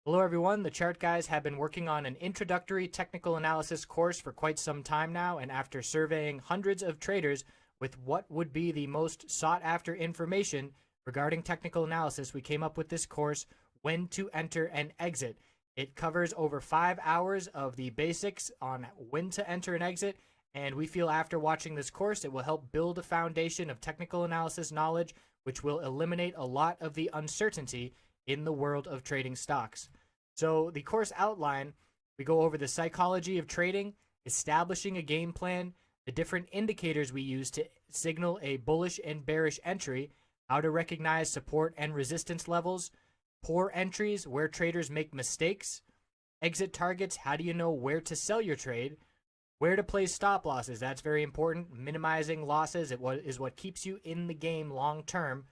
Hello everyone, the Chart Guys have been working on an introductory technical analysis course for quite some time now, and after surveying hundreds of traders with what would be the most sought after information regarding technical analysis, we came up with this course, When to Enter and Exit. It covers over 5 hours of the basics on when to enter and exit, and we feel after watching this course it will help build a foundation of technical analysis knowledge which will eliminate a lot of the uncertainty in the world of trading stocks. So the course outline, we go over the psychology of trading, establishing a game plan, the different indicators we use to signal a bullish and bearish entry, how to recognize support and resistance levels, poor entries, where traders make mistakes, exit targets, how do you know where to sell your trade, where to place stop losses, that's very important, minimizing losses is what keeps you in the game long term,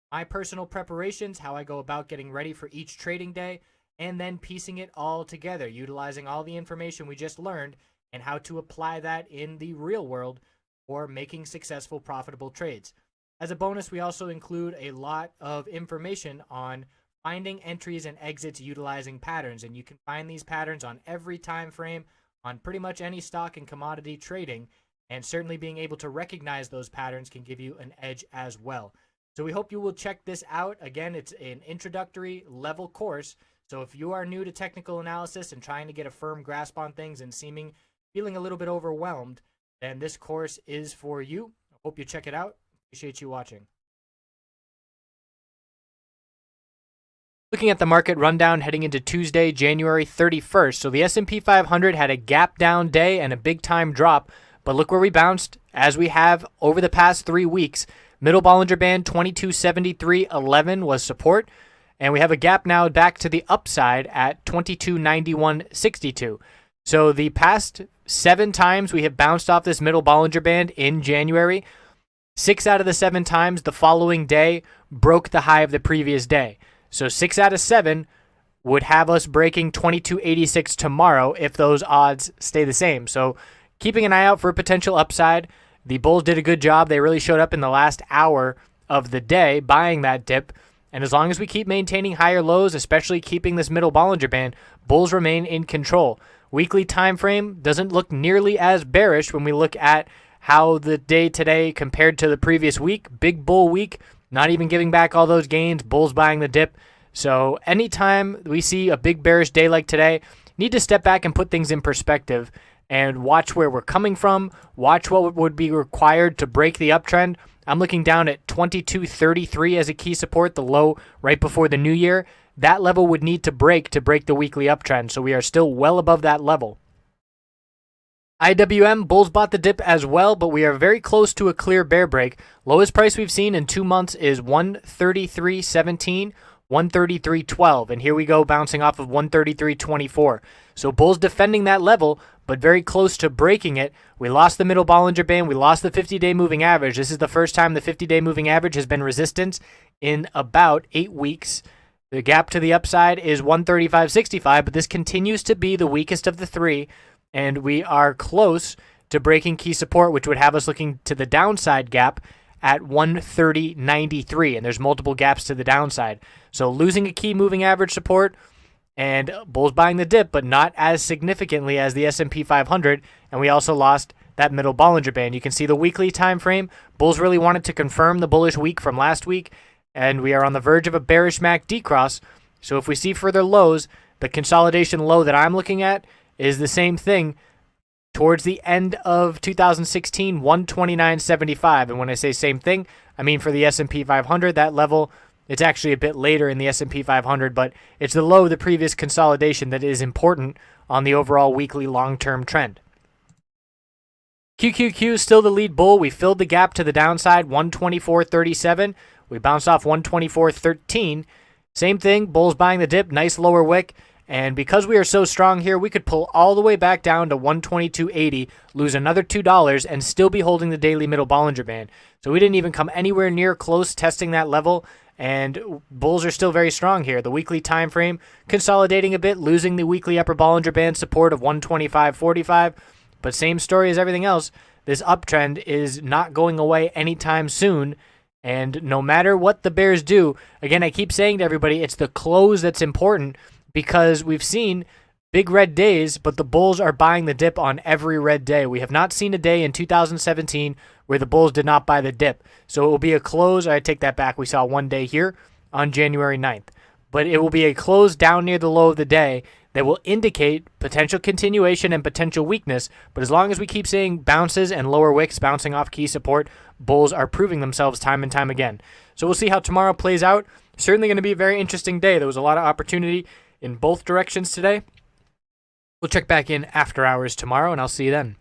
my personal preparations, how I go about getting ready for each trading day, and then piecing it all together, utilizing all the information we just learned and how to apply that in the real world for making successful, profitable trades. As a bonus, we also include a lot of information on finding entries and exits utilizing patterns, and you can find these patterns on every time frame on pretty much any stock and commodity trading, and certainly being able to recognize those patterns can give you an edge as well. So we hope you will check this out. Again, it's an introductory level course. So if you are new to technical analysis and trying to get a firm grasp on things and feeling a little bit overwhelmed, then this course is for you. I hope you check it out. Appreciate you watching. Looking at the market rundown heading into Tuesday, January 31st. So the S&P 500 had a gap down day and a big time drop, but look where we bounced as we have over the past 3 weeks. Middle Bollinger Band 2273.11 was support. And we have a gap now back to the upside at 2291.62. So the past 7 times we have bounced off this middle Bollinger Band in January, 6 out of the 7 times the following day broke the high of the previous day. So 6 out of 7 would have us breaking 2286 tomorrow if those odds stay the same. So keeping an eye out for a potential upside. The bulls did a good job. They really showed up in the last hour of the day buying that dip. And as long as we keep maintaining higher lows, especially keeping this middle Bollinger Band, bulls remain in control. Weekly time frame doesn't look nearly as bearish when we look at how the day today compared to the previous week. Big bull week, not even giving back all those gains, bulls buying the dip. So anytime we see a big bearish day like today, need to step back and put things in perspective and watch where we're coming from, watch what would be required to break the uptrend. I'm looking down at 2233 as a key support, the low right before the new year. That level would need to break the weekly uptrend, so we are still well above that level. IWM, bulls bought the dip as well, but we are very close to a clear bear break. Lowest price we've seen in 2 months is 133.17, 133.12, and here we go bouncing off of 133.24. So bulls defending that level, but very close to breaking it. We lost the middle Bollinger Band. We lost the 50-day moving average. This is the first time the 50-day moving average has been resistance in about 8 weeks. The gap to the upside is 135.65, but this continues to be the weakest of the 3, and we are close to breaking key support, which would have us looking to the downside gap at 130.93, and there's multiple gaps to the downside. So losing a key moving average support, and bulls buying the dip, but not as significantly as the S&P 500, and we also lost that middle Bollinger Band. You can see the weekly time frame. Bulls really wanted to confirm the bullish week from last week, and we are on the verge of a bearish MACD cross. So if we see further lows, the consolidation low that I'm looking at is the same thing towards the end of 2016, 129.75. And when I say same thing, I mean for the S&P 500, that level, it's actually a bit later in the S&P 500, but it's the low of the previous consolidation that is important on the overall weekly long-term trend. QQQ is still the lead bull. We filled the gap to the downside, 124.37. We bounced off 124.13. Same thing, bulls buying the dip, nice lower wick. And because we are so strong here, we could pull all the way back down to 122.80, lose another $2, and still be holding the daily middle Bollinger Band. So we didn't even come anywhere near close testing that level. And bulls are still very strong here. The weekly time frame consolidating a bit, losing the weekly upper Bollinger Band support of 125.45. But same story as everything else. This uptrend is not going away anytime soon. And no matter what the bears do, again, I keep saying to everybody, it's the close that's important, because we've seen big red days, but the bulls are buying the dip on every red day. We have not seen a day in 2017 where the bulls did not buy the dip. So it will be a close. I take that back. We saw one day here on January 9th. But it will be a close down near the low of the day that will indicate potential continuation and potential weakness. But as long as we keep seeing bounces and lower wicks bouncing off key support, bulls are proving themselves time and time again. So we'll see how tomorrow plays out. Certainly going to be a very interesting day. There was a lot of opportunity in both directions today. We'll check back in after hours tomorrow, and I'll see you then.